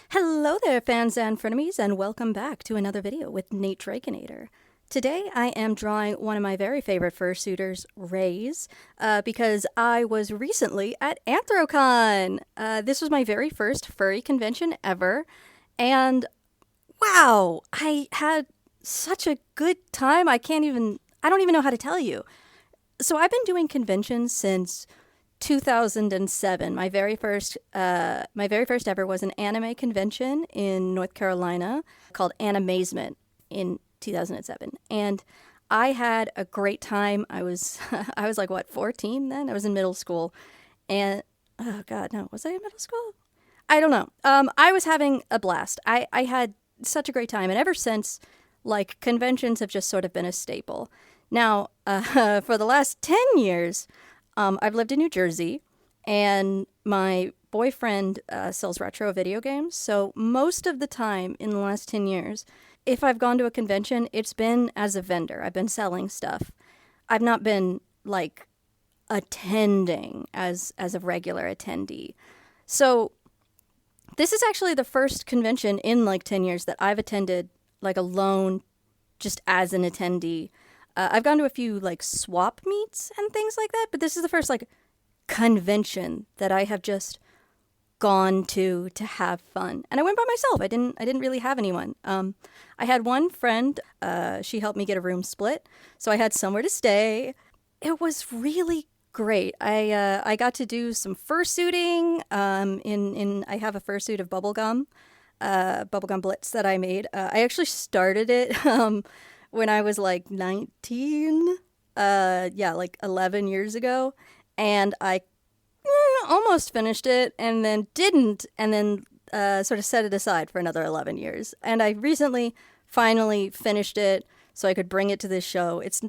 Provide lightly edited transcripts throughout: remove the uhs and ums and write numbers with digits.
Hello there, fans and frenemies, and welcome back to another video with Nate Draikinator. Today, I am drawing one of my very favorite fursuiters, Ray's, because I was recently at Anthrocon. This was my very first furry convention ever, and wow, I had such a good time. I don't even know how to tell you. So I've been doing conventions since 2007. My very first ever was an anime convention in North Carolina called Animazement in 2007, and I had a great time. I was I was like 14 then. I was in middle school, and oh god, no, was I in middle school? I don't know. I was having a blast. I had such a great time, and ever since, like, conventions have just sort of been a staple. Now, for the last 10 years, I've lived in New Jersey, and my boyfriend sells retro video games. So most of the time in the last 10 years, if I've gone to a convention, it's been as a vendor. I've been selling stuff. I've not been, like, attending as a regular attendee. So this is actually the first convention in, like, 10 years that I've attended, like, alone, just as an attendee. I've gone to a few, like, swap meets and things like that, but this is the first, like, convention that I have just gone to have fun. And I went by myself. I didn't really have anyone. I had one friend. She helped me get a room split, so I had somewhere to stay. It was really great. I got to do some fursuiting. I have a fursuit of bubblegum Blitz that I made. I actually started it when I was like 19, like 11 years ago, and I almost finished it and then didn't, and then sort of set it aside for another 11 years. And I recently finally finished it so I could bring it to this show. It's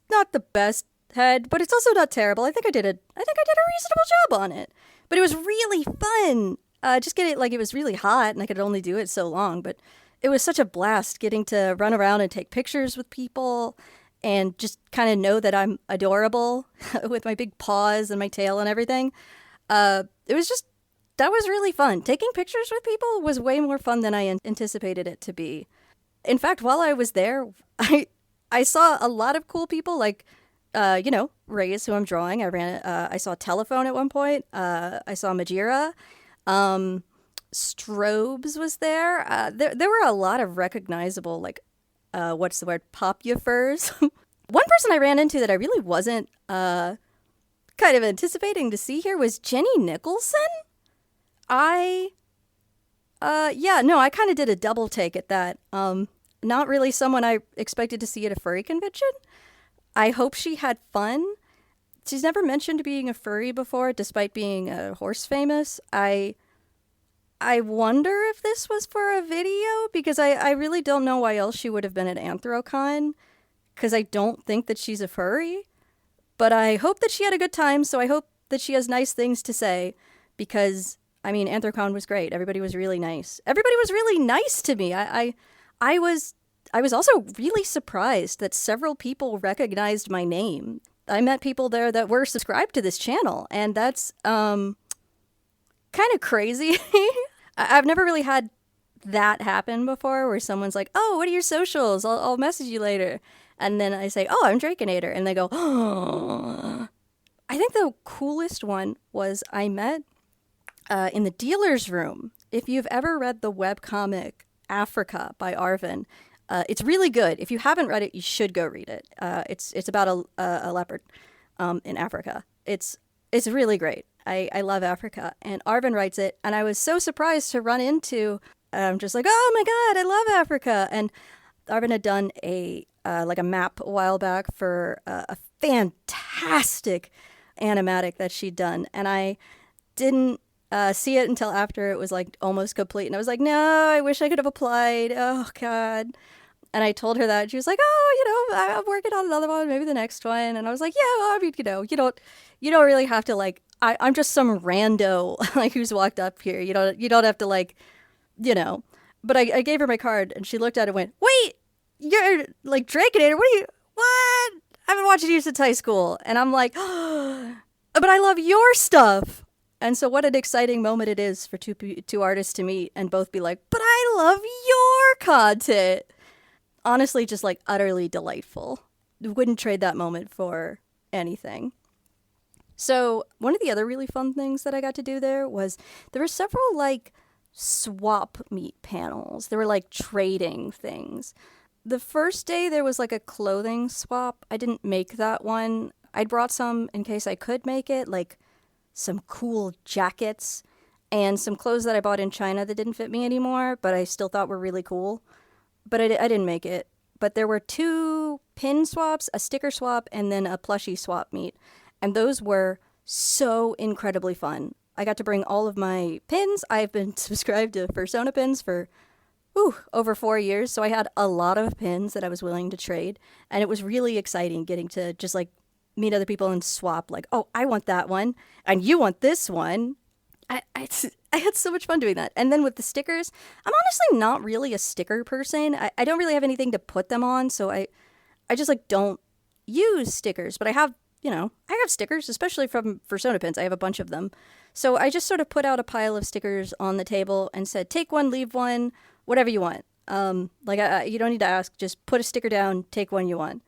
not the best head, but it's also not terrible. I think I did a reasonable job on it. But it was really fun. It was really hot and I could only do it so long, but it was such a blast getting to run around and take pictures with people and just kind of know that I'm adorable with my big paws and my tail and everything. That was really fun. Taking pictures with people was way more fun than I anticipated it to be. In fact, while I was there, I saw a lot of cool people, like, Reyes, who I'm drawing. I saw Telephone at one point. I saw Majira. Strobes was there. There were a lot of recognizable, like, popufurs. One person I ran into that I really wasn't kind of anticipating to see here was Jenny Nicholson. I kind of did a double take at that. Not really someone I expected to see at a furry convention. I hope she had fun. She's never mentioned being a furry before, despite being horse famous. I wonder if this was for a video, because I really don't know why else she would have been at Anthrocon, because I don't think that she's a furry. But I hope that she had a good time, so I hope that she has nice things to say, because, I mean, Anthrocon was great. Everybody was really nice. Everybody was really nice to me. I was also really surprised that several people recognized my name. I met people there that were subscribed to this channel, and that's kind of crazy. I've never really had that happen before, where someone's like, "Oh, what are your socials? I'll message you later." And then I say, "Oh, I'm Draikinator," and they go, "Oh." I think the coolest one was I met in the dealer's room. If you've ever read the webcomic Africa by Arvin, it's really good. If you haven't read it, you should go read it. It's about a leopard in Africa. It's really great. I love Africa, and Arvin writes it, and I was so surprised to run into, just like, "Oh my god, I love Africa." And Arvin had done a map a while back for a fantastic animatic that she'd done, and I didn't see it until after it was, like, almost complete, and I was like, "No, I wish I could have applied. Oh god." And I told her that, and she was like, "Oh, I'm working on another one, maybe the next one." And I was like, "Yeah, well, I mean, you don't really have to, like, I'm just some rando, like, who's walked up here. You don't have to, like, But I gave her my card, and she looked at it and went, "Wait, you're, like, Draikinator? What? I've been watching you since high school." And I'm like, "But I love your stuff." And so what an exciting moment it is for two artists to meet and both be like, but I love your content. Honestly, just like utterly delightful. Wouldn't trade that moment for anything. So one of the other really fun things that I got to do there was there were several like swap meet panels. There were like trading things. The first day there was like a clothing swap. I didn't make that one. I'd brought some in case I could make it, like some cool jackets and some clothes that I bought in China that didn't fit me anymore, but I still thought were really cool. But I didn't make it. But there were 2 pin swaps, a sticker swap, and then a plushie swap meet. And those were so incredibly fun. I got to bring all of my pins. I've been subscribed to Fursona pins for over 4 years. So I had a lot of pins that I was willing to trade. And it was really exciting getting to just like meet other people and swap like, oh, I want that one. And you want this one. I had so much fun doing that. And then with the stickers, I'm honestly not really a sticker person. I don't really have anything to put them on. So I just like don't use stickers. But I have stickers, especially from Fursona pins. I have a bunch of them. So I just sort of put out a pile of stickers on the table and said, take one, leave one, whatever you want. You don't need to ask, just put a sticker down, take one you want.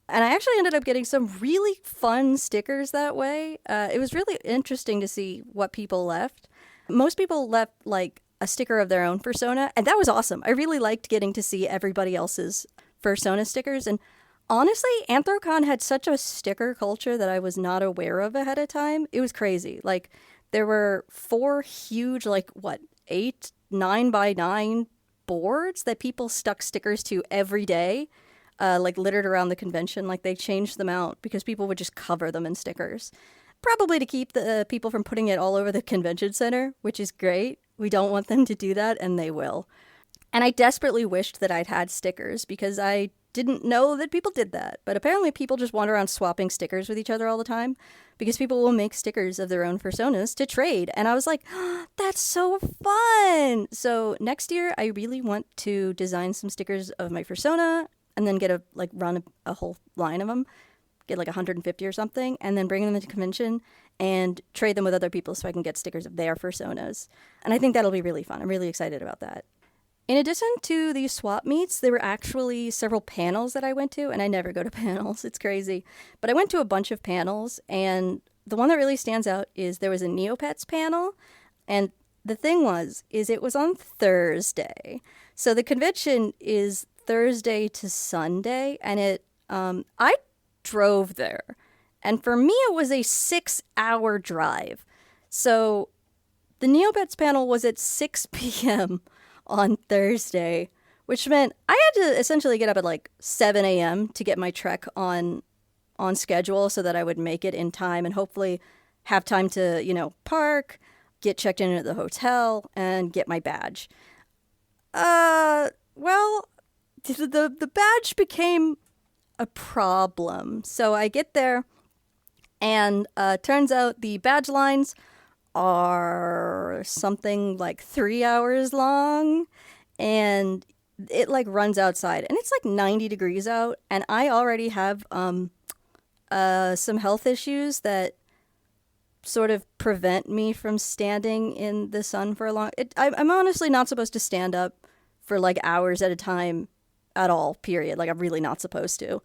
And I actually ended up getting some really fun stickers that way. It was really interesting to see what people left. Most people left like a sticker of their own Fursona, and that was awesome. I really liked getting to see everybody else's Fursona stickers. And honestly, Anthrocon had such a sticker culture that I was not aware of ahead of time. It was crazy. Like, there were 4 huge, 8, 9 by 9 boards that people stuck stickers to every day, littered around the convention. Like, they changed them out because people would just cover them in stickers. Probably to keep the people from putting it all over the convention center, which is great. We don't want them to do that, and they will. And I desperately wished that I'd had stickers because I didn't know that people did that. But apparently people just wander around swapping stickers with each other all the time because people will make stickers of their own Fursonas to trade. And I was like, oh, that's so fun. So next year, I really want to design some stickers of my Fursona and then run a whole line of them, get 150 or something, and then bring them into convention and trade them with other people so I can get stickers of their Fursonas. And I think that'll be really fun. I'm really excited about that. In addition to these swap meets, there were actually several panels that I went to, and I never go to panels. It's crazy. But I went to a bunch of panels, and the one that really stands out is there was a Neopets panel, and the thing is it was on Thursday. So the convention is Thursday to Sunday, and I drove there. And for me, it was a 6-hour drive. So the Neopets panel was at 6 p.m. on Thursday, which meant I had to essentially get up at 7 a.m. to get my trek on schedule so that I would make it in time and hopefully have time to, park, get checked in at the hotel, and get my badge. Well, the badge became a problem. So I get there, and turns out the badge lines are something like 3 hours long, and it runs outside, and it's 90 degrees out, and I already have some health issues that sort of prevent me from standing in the sun for a long. I'm honestly not supposed to stand up for hours at a time at all. Period. I'm really not supposed to.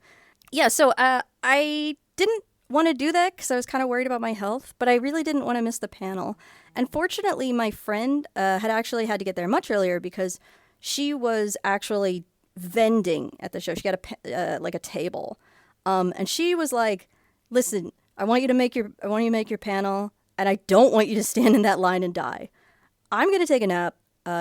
Yeah. So I didn't want to do that because I was kind of worried about my health, but I really didn't want to miss the panel. And fortunately, my friend had actually had to get there much earlier because she was actually vending at the show. She got a table, and she was like, "Listen, I want you to make your panel, and I don't want you to stand in that line and die. I'm gonna take a nap.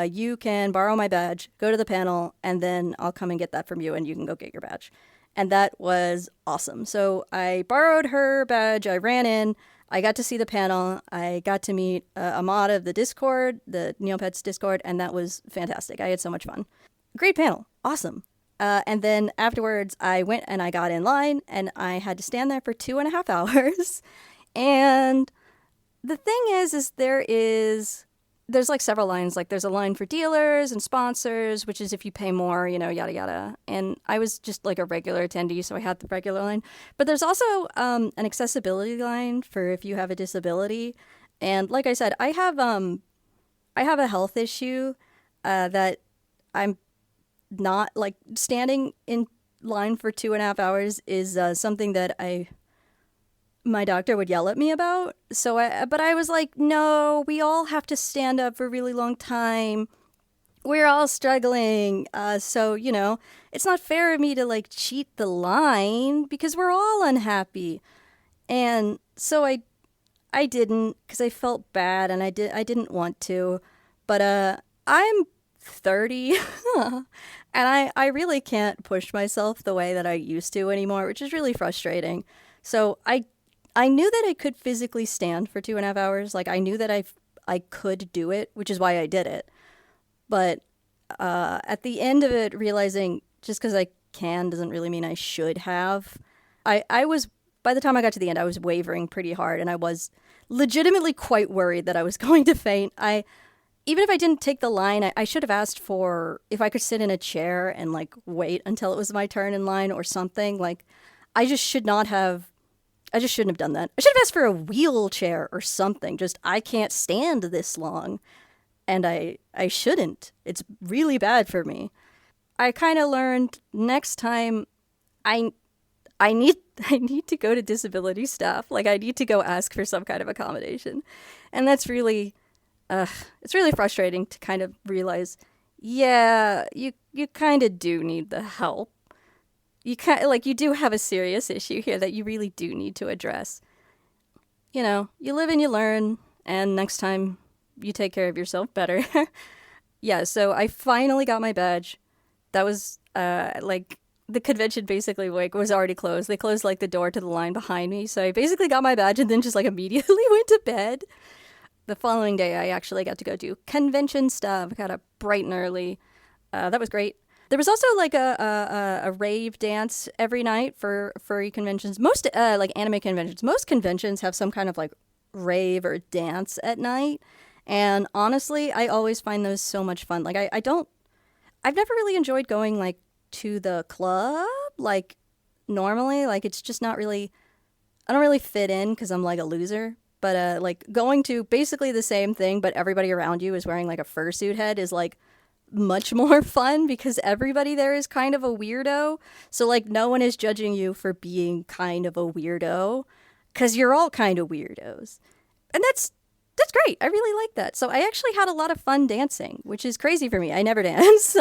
You can borrow my badge, go to the panel, and then I'll come and get that from you, and you can go get your badge." And that was awesome. So I borrowed her badge. I ran in. I got to see the panel. I got to meet a mod of the Discord, the Neopets Discord, and that was fantastic. I had so much fun. Great panel. Awesome. And then afterwards, I went and I got in line, and I had to stand there for 2.5 hours. And the thing is there's several lines. There's a line for dealers and sponsors, which is if you pay more, yada yada. And I was just a regular attendee, so I had the regular line. But there's also an accessibility line for if you have a disability. And like I said, I have a health issue that I'm not like standing in line for 2.5 hours is something that my doctor would yell at me about. But I was like, no, we all have to stand up for a really long time. We're all struggling. So, it's not fair of me to like cheat the line because we're all unhappy. And so I didn't because I felt bad and I didn't want to. But I'm 30 and I really can't push myself the way that I used to anymore, which is really frustrating. So I knew that I could physically stand for 2.5 hours. Like I knew that I could do it, which is why I did it. But at the end of it, realizing just because I can doesn't really mean I should have. I was, by the time I got to the end, I was wavering pretty hard and I was legitimately quite worried that I was going to faint. Even if I didn't take the line, I should have asked for if I could sit in a chair and like wait until it was my turn in line or something. Like I just shouldn't have done that. I should have asked for a wheelchair or something. Just I can't stand this long. And I shouldn't. It's really bad for me. I kind of learned next time I I need I need to go to disability staff. Like I need to go ask for some kind of accommodation. And that's really it's really frustrating to kind of realize, yeah, you kind of do need the help. You do have a serious issue here that you really do need to address. You live and you learn, and next time you take care of yourself better. Yeah, so I finally got my badge. That was the convention basically was already closed. They closed the door to the line behind me, so I basically got my badge and then just immediately went to bed. The following day, I actually got to go do convention stuff. Got up bright and early. That was great. There was also a rave dance every night for furry conventions. Most anime conventions. Most conventions have some kind of rave or dance at night. And honestly, I always find those so much fun. I've never really enjoyed going to the club normally. It's just not really, I don't really fit in because I'm a loser. But going to basically the same thing, but everybody around you is wearing a fursuit head is much more fun because everybody there is kind of a weirdo. So no one is judging you for being kind of a weirdo because you're all kind of weirdos. And that's great. I really like that. So I actually had a lot of fun dancing, which is crazy for me. I never dance.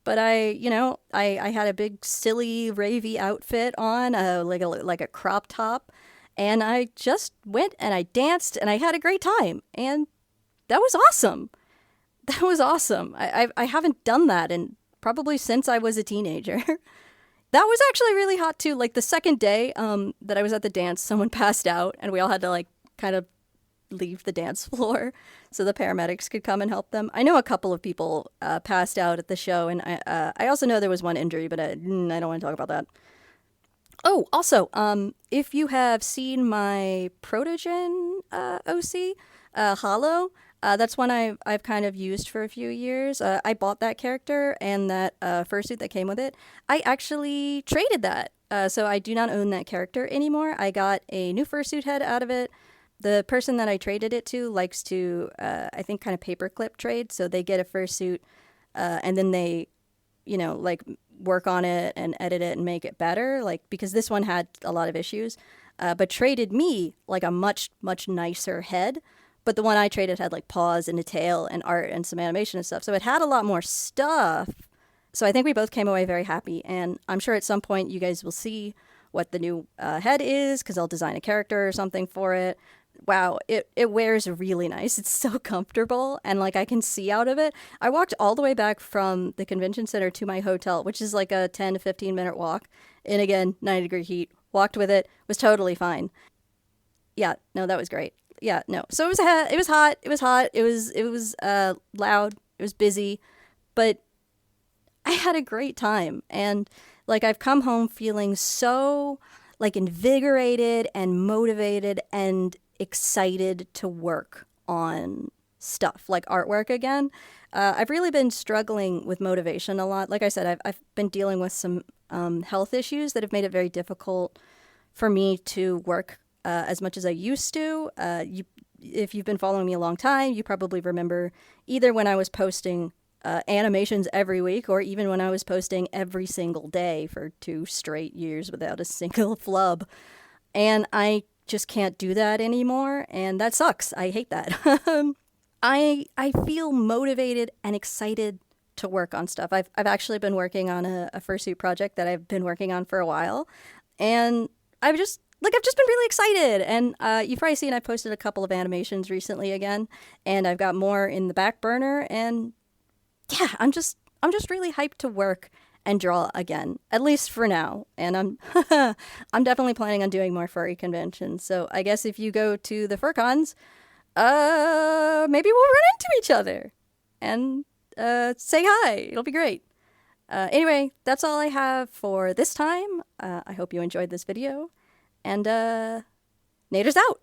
But I had a big silly ravey outfit on, like a crop top, and I just went and I danced and I had a great time, and that was awesome. That was awesome. I haven't done that in probably since I was a teenager. That was actually really hot too. The second day that I was at the dance, someone passed out and we all had to kind of leave the dance floor so the paramedics could come and help them. I know a couple of people passed out at the show, and I also know there was one injury, but I don't want to talk about that. Oh, also, if you have seen my Protogen OC, Hollow, that's one I've kind of used for a few years. I bought that character and that fursuit that came with it. I actually traded that, so I do not own that character anymore. I got a new fursuit head out of it. The person that I traded it to likes to, I think, kind of paperclip trade. So they get a fursuit, and then they, work on it and edit it and make it better. Because this one had a lot of issues, but traded me a much, much nicer head. But the one I traded had paws and a tail and art and some animation and stuff. So it had a lot more stuff. So I think we both came away very happy. And I'm sure at some point you guys will see what the new head is, because I'll design a character or something for it. Wow, it wears really nice. It's so comfortable, and I can see out of it. I walked all the way back from the convention center to my hotel, which is a 10 to 15 minute walk, and again, 90-degree heat. Walked with it, was totally fine. Yeah, no, that was great. Yeah, no. So it was hot. It was loud. It was busy, but I had a great time, and I've come home feeling so invigorated and motivated and excited to work on stuff artwork again. I've really been struggling with motivation a lot. Like I said, I've been dealing with some health issues that have made it very difficult for me to work as much as I used to. if you've been following me a long time, you probably remember either when I was posting animations every week or even when I was posting every single day for 2 straight years without a single flub. And I just can't do that anymore, and that sucks. I hate that. I feel motivated and excited to work on stuff. I've actually been working on a fursuit project that I've been working on for a while, and I've just been really excited. And you've probably seen I've posted a couple of animations recently again, and I've got more in the back burner. And yeah, I'm just really hyped to work and draw again, at least for now. And I'm I'm definitely planning on doing more furry conventions. So I guess if you go to the fur cons, maybe we'll run into each other and say hi. It'll be great. Anyway, that's all I have for this time. I hope you enjoyed this video, and Nader's out.